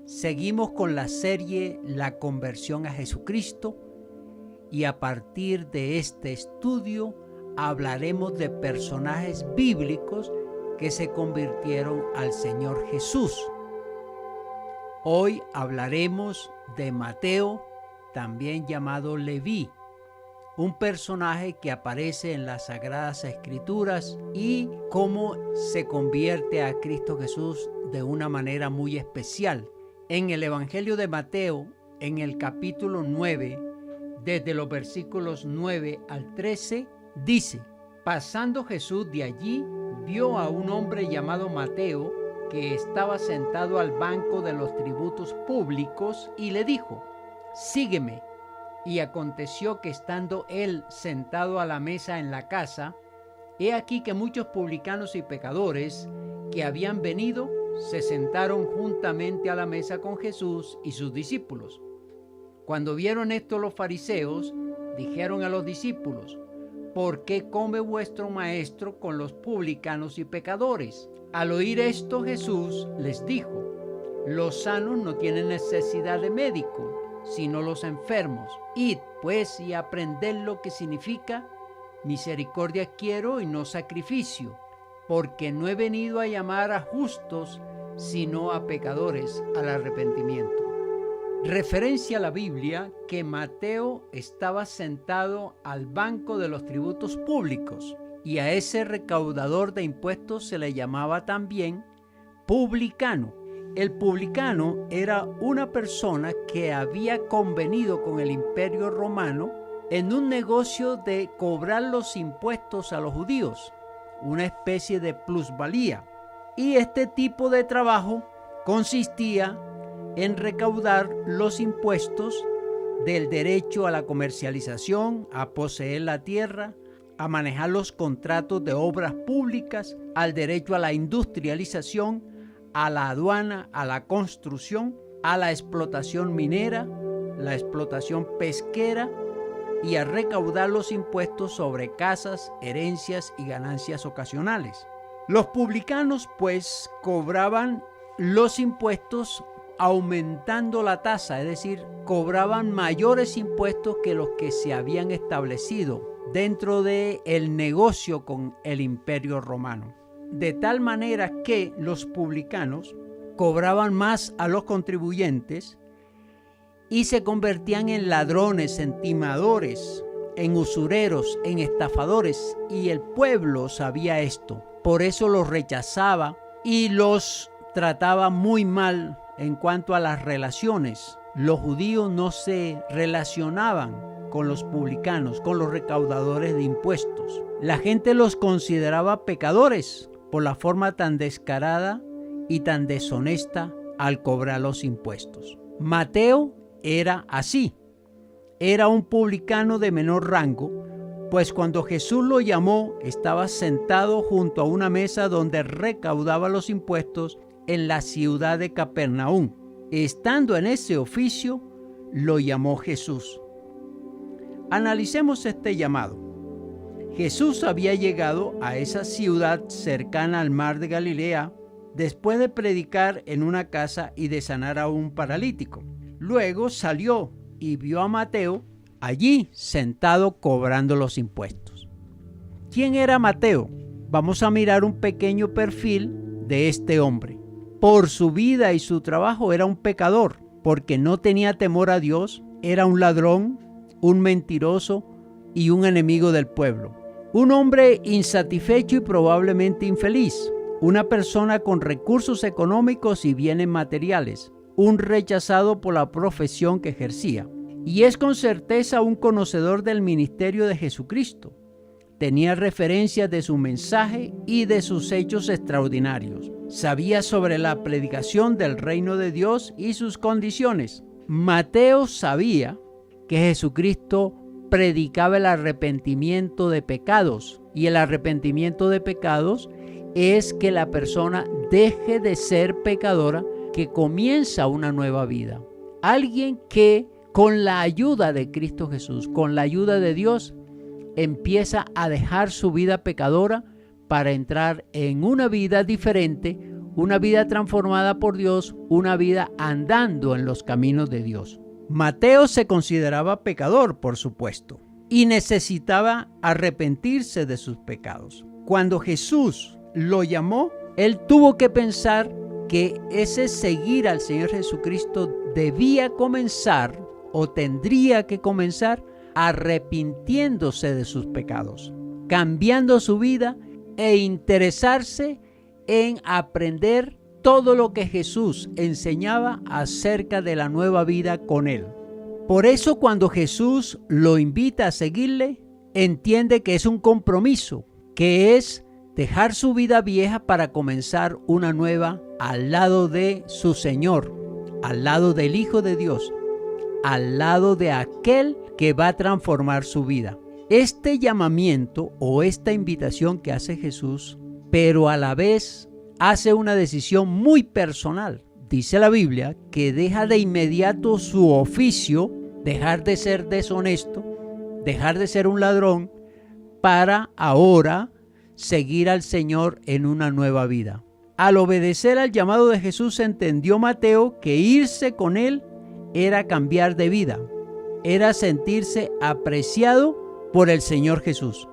Seguimos con la serie La conversión a Jesucristo y a partir de este estudio hablaremos de personajes bíblicos que se convirtieron al Señor Jesús. Hoy hablaremos de Mateo, también llamado Leví, un personaje que aparece en las Sagradas Escrituras y cómo se convierte a Cristo Jesús de una manera muy especial. En el Evangelio de Mateo, en el capítulo 9, desde los versículos 9 al 13, dice: pasando Jesús de allí, vio a un hombre llamado Mateo, que estaba sentado al banco de los tributos públicos, y le dijo: sígueme. Y aconteció que estando él sentado a la mesa en la casa, he aquí que muchos publicanos y pecadores que habían venido se sentaron juntamente a la mesa con Jesús y sus discípulos. Cuando vieron esto los fariseos, dijeron a los discípulos: ¿por qué come vuestro maestro con los publicanos y pecadores? Al oír esto, Jesús les dijo: los sanos no tienen necesidad de médico, sino los enfermos. Id pues y aprended lo que significa: misericordia quiero y no sacrificio, porque no he venido a llamar a justos, sino a pecadores al arrepentimiento. Referencia a la Biblia que Mateo estaba sentado al banco de los tributos públicos, y a ese recaudador de impuestos se le llamaba también publicano. El publicano era una persona que había convenido con el Imperio Romano en un negocio de cobrar los impuestos a los judíos, una especie de plusvalía. Y este tipo de trabajo consistía en recaudar los impuestos del derecho a la comercialización, a poseer la tierra, a manejar los contratos de obras públicas, al derecho a la industrialización, a la aduana, a la construcción, a la explotación minera, la explotación pesquera y a recaudar los impuestos sobre casas, herencias y ganancias ocasionales. Los publicanos pues cobraban los impuestos aumentando la tasa, es decir, cobraban mayores impuestos que los que se habían establecido dentro del negocio con el Imperio Romano. De tal manera que los publicanos cobraban más a los contribuyentes y se convertían en ladrones, en timadores, en usureros, en estafadores, y el pueblo sabía esto. Por eso los rechazaba y los trataba muy mal en cuanto a las relaciones. Los judíos no se relacionaban con los publicanos, con los recaudadores de impuestos. La gente los consideraba pecadores por la forma tan descarada y tan deshonesta al cobrar los impuestos. Mateo era así. Era un publicano de menor rango, pues cuando Jesús lo llamó, estaba sentado junto a una mesa donde recaudaba los impuestos en la ciudad de Capernaum. Estando en ese oficio, lo llamó Jesús. Analicemos este llamado. Jesús había llegado a esa ciudad cercana al mar de Galilea después de predicar en una casa y de sanar a un paralítico. Luego salió y vio a Mateo allí sentado cobrando los impuestos. ¿Quién era Mateo? Vamos a mirar un pequeño perfil de este hombre. Por su vida y su trabajo era un pecador, porque no tenía temor a Dios, era un ladrón, un mentiroso y un enemigo del pueblo. Un hombre insatisfecho y probablemente infeliz, una persona con recursos económicos y bienes materiales, un rechazado por la profesión que ejercía. Y es con certeza un conocedor del ministerio de Jesucristo. Tenía referencias de su mensaje y de sus hechos extraordinarios. Sabía sobre la predicación del reino de Dios y sus condiciones. Mateo sabía que Jesucristo predicaba el arrepentimiento de pecados, y el arrepentimiento de pecados es que la persona deje de ser pecadora, que comienza una nueva vida. Alguien que con la ayuda de Cristo Jesús, con la ayuda de Dios, empieza a dejar su vida pecadora para entrar en una vida diferente, una vida transformada por Dios, una vida andando en los caminos de Dios. Mateo se consideraba pecador, por supuesto, y necesitaba arrepentirse de sus pecados. Cuando Jesús lo llamó, él tuvo que pensar que ese seguir al Señor Jesucristo debía comenzar o tendría que comenzar arrepintiéndose de sus pecados, cambiando su vida e interesarse en aprender todo lo que Jesús enseñaba acerca de la nueva vida con él. Por eso cuando Jesús lo invita a seguirle, entiende que es un compromiso, que es dejar su vida vieja para comenzar una nueva al lado de su Señor, al lado del Hijo de Dios, al lado de aquel que va a transformar su vida. Este llamamiento o esta invitación que hace Jesús, pero a la vez hace una decisión muy personal. Dice la Biblia que deja de inmediato su oficio, dejar de ser deshonesto, dejar de ser un ladrón, para ahora seguir al Señor en una nueva vida. Al obedecer al llamado de Jesús, entendió Mateo que irse con él era cambiar de vida, era sentirse apreciado por el Señor Jesús.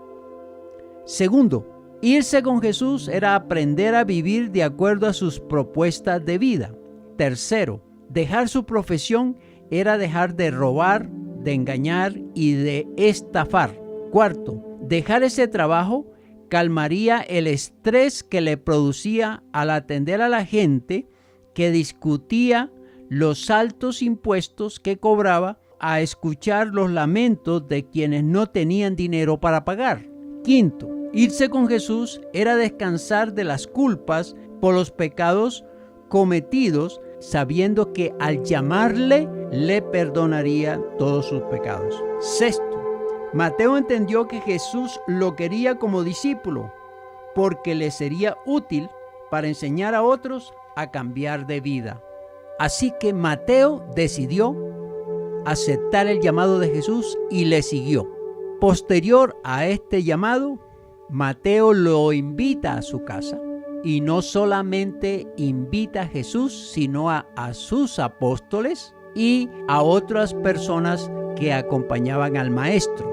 Segundo, irse con Jesús era aprender a vivir de acuerdo a sus propuestas de vida. Tercero, dejar su profesión era dejar de robar, de engañar y de estafar. Cuarto, dejar ese trabajo calmaría el estrés que le producía al atender a la gente que discutía los altos impuestos que cobraba, a escuchar los lamentos de quienes no tenían dinero para pagar. Quinto, irse con Jesús era descansar de las culpas por los pecados cometidos, sabiendo que al llamarle le perdonaría todos sus pecados. Sexto, Mateo entendió que Jesús lo quería como discípulo porque le sería útil para enseñar a otros a cambiar de vida. Así que Mateo decidió aceptar el llamado de Jesús y le siguió. Posterior a este llamado, Mateo lo invita a su casa. Y no solamente invita a Jesús, sino a sus apóstoles y a otras personas que acompañaban al maestro.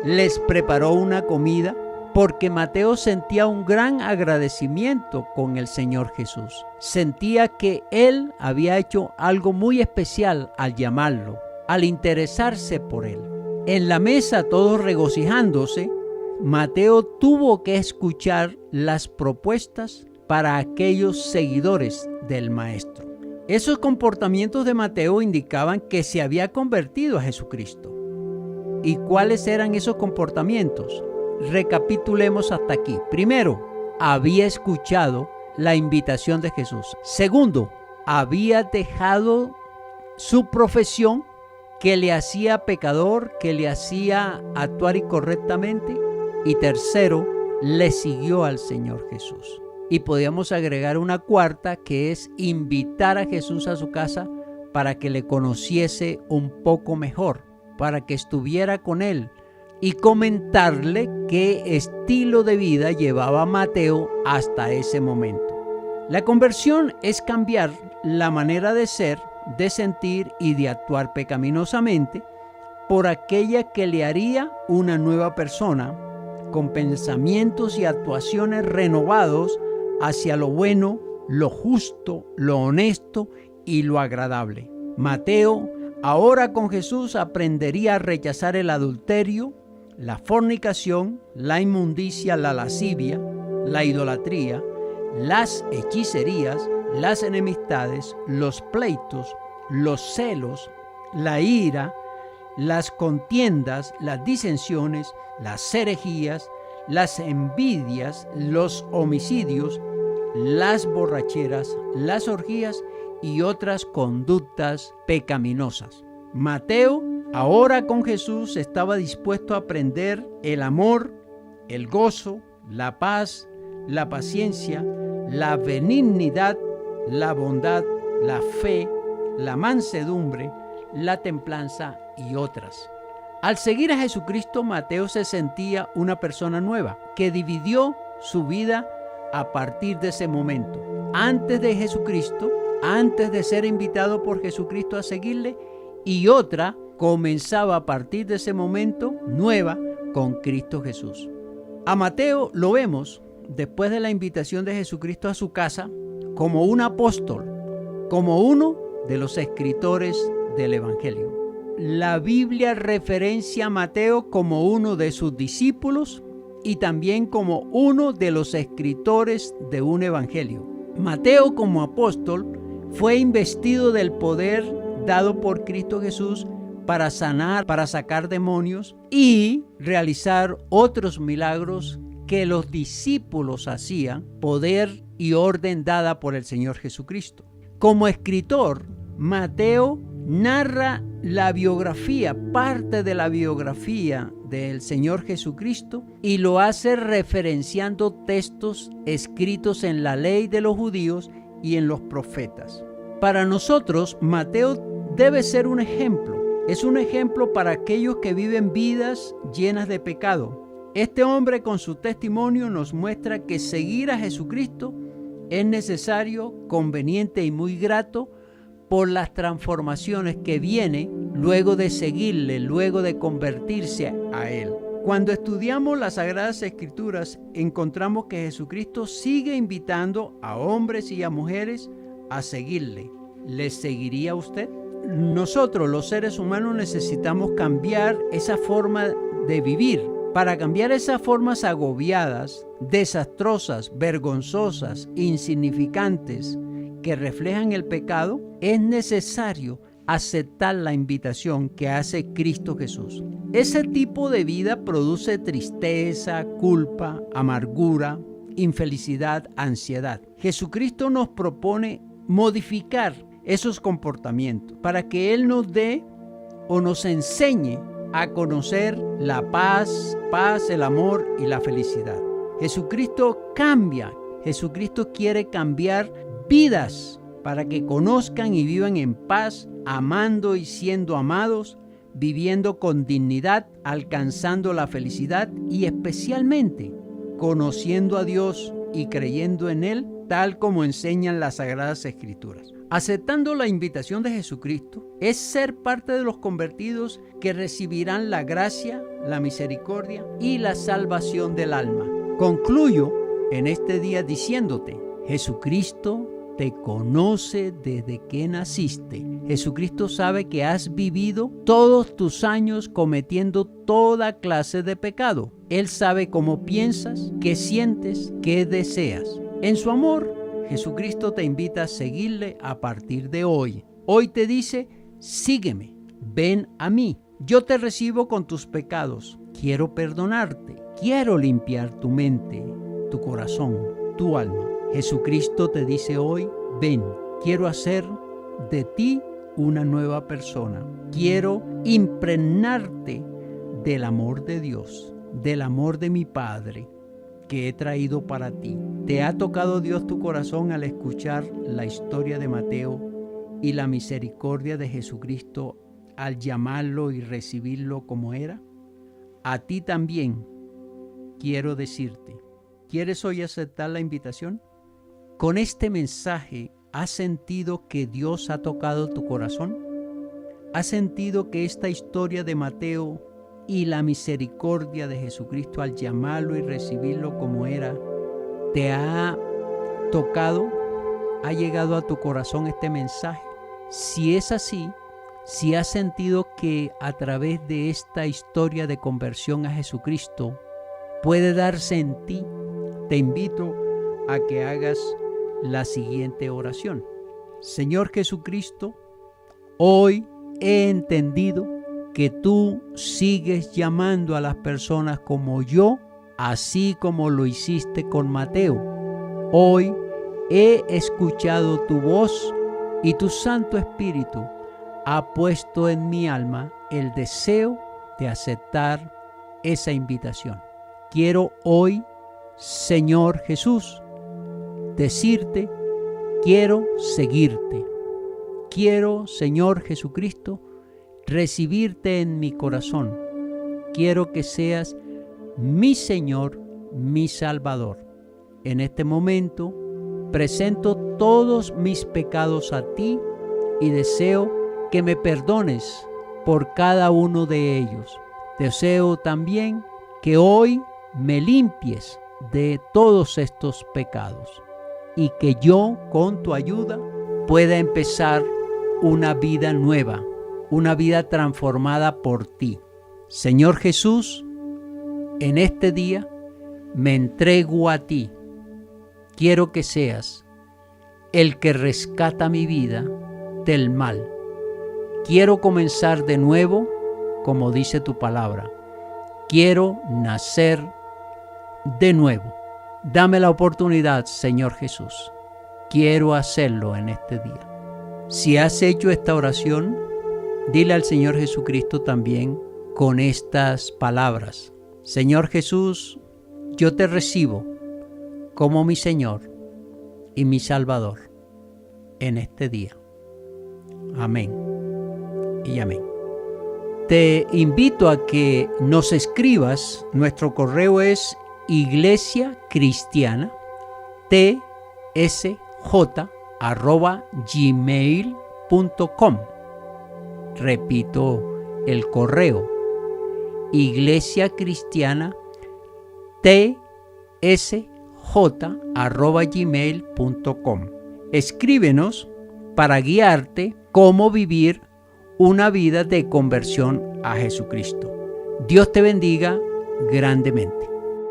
Les preparó una comida porque Mateo sentía un gran agradecimiento con el Señor Jesús. Sentía que él había hecho algo muy especial al llamarlo, al interesarse por él. En la mesa, todos regocijándose, Mateo tuvo que escuchar las propuestas para aquellos seguidores del maestro. Esos comportamientos de Mateo indicaban que se había convertido a Jesucristo. ¿Y cuáles eran esos comportamientos? Recapitulemos hasta aquí. Primero, había escuchado la invitación de Jesús. Segundo, había dejado su profesión que le hacía pecador, que le hacía actuar incorrectamente. Y tercero, le siguió al Señor Jesús. Y podíamos agregar una cuarta, que es invitar a Jesús a su casa para que le conociese un poco mejor, para que estuviera con él y comentarle qué estilo de vida llevaba Mateo hasta ese momento. La conversión es cambiar la manera de ser, de sentir y de actuar pecaminosamente por aquella que le haría una nueva persona, con pensamientos y actuaciones renovados hacia lo bueno, lo justo, lo honesto y lo agradable. Mateo, ahora con Jesús, aprendería a rechazar el adulterio, la fornicación, la inmundicia, la lascivia, la idolatría, las hechicerías, las enemistades, los pleitos, los celos, la ira, las contiendas, las disensiones, las herejías, las envidias, los homicidios, las borracheras, las orgías y otras conductas pecaminosas. Mateo, ahora con Jesús, estaba dispuesto a aprender el amor, el gozo, la paz, la paciencia, la benignidad, la bondad, la fe, la mansedumbre, la templanza y otras. Al seguir a Jesucristo, Mateo se sentía una persona nueva que dividió su vida a partir de ese momento. antes de Jesucristo, antes de ser invitado por Jesucristo a seguirle, y otra comenzaba a partir de ese momento nueva con Cristo Jesús. A Mateo lo vemos después de la invitación de Jesucristo a su casa como un apóstol, como uno de los escritores del Evangelio. La Biblia referencia a Mateo como uno de sus discípulos y también como uno de los escritores de un evangelio. Mateo, como apóstol, fue investido del poder dado por Cristo Jesús para sanar, para sacar demonios y realizar otros milagros que los discípulos hacían, poder y orden dada por el Señor Jesucristo. Como escritor, Mateo narra la biografía, parte de la biografía del Señor Jesucristo, y lo hace referenciando textos escritos en la ley de los judíos y en los profetas. Para nosotros, Mateo debe ser un ejemplo. Es un ejemplo para aquellos que viven vidas llenas de pecado. Este hombre con su testimonio nos muestra que seguir a Jesucristo es necesario, conveniente y muy grato por las transformaciones que vienen luego de seguirle, luego de convertirse a Él. Cuando estudiamos las Sagradas Escrituras, encontramos que Jesucristo sigue invitando a hombres y a mujeres a seguirle. ¿Le seguiría usted? Nosotros, los seres humanos, necesitamos cambiar esa forma de vivir. Para cambiar esas formas agobiadas, desastrosas, vergonzosas, insignificantes, que reflejan el pecado, es necesario aceptar la invitación que hace Cristo Jesús. Ese tipo de vida produce tristeza, culpa, amargura, infelicidad, ansiedad. Jesucristo nos propone modificar esos comportamientos para que Él nos dé o nos enseñe a conocer la paz, el amor y la felicidad. Jesucristo cambia. Jesucristo quiere cambiar vidas para que conozcan y vivan en paz, amando y siendo amados, viviendo con dignidad, alcanzando la felicidad y especialmente conociendo a Dios y creyendo en Él, tal como enseñan las Sagradas Escrituras. Aceptando la invitación de Jesucristo es ser parte de los convertidos que recibirán la gracia, la misericordia y la salvación del alma. Concluyo en este día diciéndote: Jesucristo te conoce desde que naciste. Jesucristo sabe que has vivido todos tus años cometiendo toda clase de pecado. Él sabe cómo piensas, qué sientes, qué deseas. En su amor, Jesucristo te invita a seguirle a partir de hoy. Hoy te dice: sígueme, ven a mí. Yo te recibo con tus pecados. Quiero perdonarte. Quiero limpiar tu mente, tu corazón, tu alma. Jesucristo te dice hoy: ven, quiero hacer de ti una nueva persona. Quiero impregnarte del amor de Dios, del amor de mi Padre que he traído para ti. ¿Te ha tocado Dios tu corazón al escuchar la historia de Mateo y la misericordia de Jesucristo al llamarlo y recibirlo como era? A ti también quiero decirte: ¿quieres hoy aceptar la invitación? ¿Con este mensaje has sentido que Dios ha tocado tu corazón? ¿Has sentido que esta historia de Mateo y la misericordia de Jesucristo al llamarlo y recibirlo como era te ha tocado? ¿Ha llegado a tu corazón este mensaje? Si es así, si has sentido que a través de esta historia de conversión a Jesucristo puede darse en ti, te invito a que hagas la siguiente oración. Señor Jesucristo, hoy he entendido que tú sigues llamando a las personas como yo, así como lo hiciste con Mateo. Hoy he escuchado tu voz y tu Santo Espíritu ha puesto en mi alma el deseo de aceptar esa invitación. Quiero hoy, Señor Jesús, decirte: quiero seguirte. Quiero, Señor Jesucristo, recibirte en mi corazón. Quiero que seas mi Señor, mi Salvador. En este momento presento todos mis pecados a ti y deseo que me perdones por cada uno de ellos. Deseo también que hoy me limpies de todos estos pecados y que yo, con tu ayuda, pueda empezar una vida nueva, una vida transformada por ti. Señor Jesús, en este día me entrego a ti. Quiero que seas el que rescata mi vida del mal. Quiero comenzar de nuevo, como dice tu palabra. Quiero nacer de nuevo. Dame la oportunidad, Señor Jesús. Quiero hacerlo en este día. Si has hecho esta oración, dile al Señor Jesucristo también con estas palabras. Señor Jesús, yo te recibo como mi Señor y mi Salvador en este día. Amén y amén. Te invito a que nos escribas. Nuestro correo es iglesiacristiana@gmail.com. Repito el correo: iglesiacristiana@gmail.com. Escríbenos para guiarte cómo vivir una vida de conversión a Jesucristo. Dios te bendiga grandemente.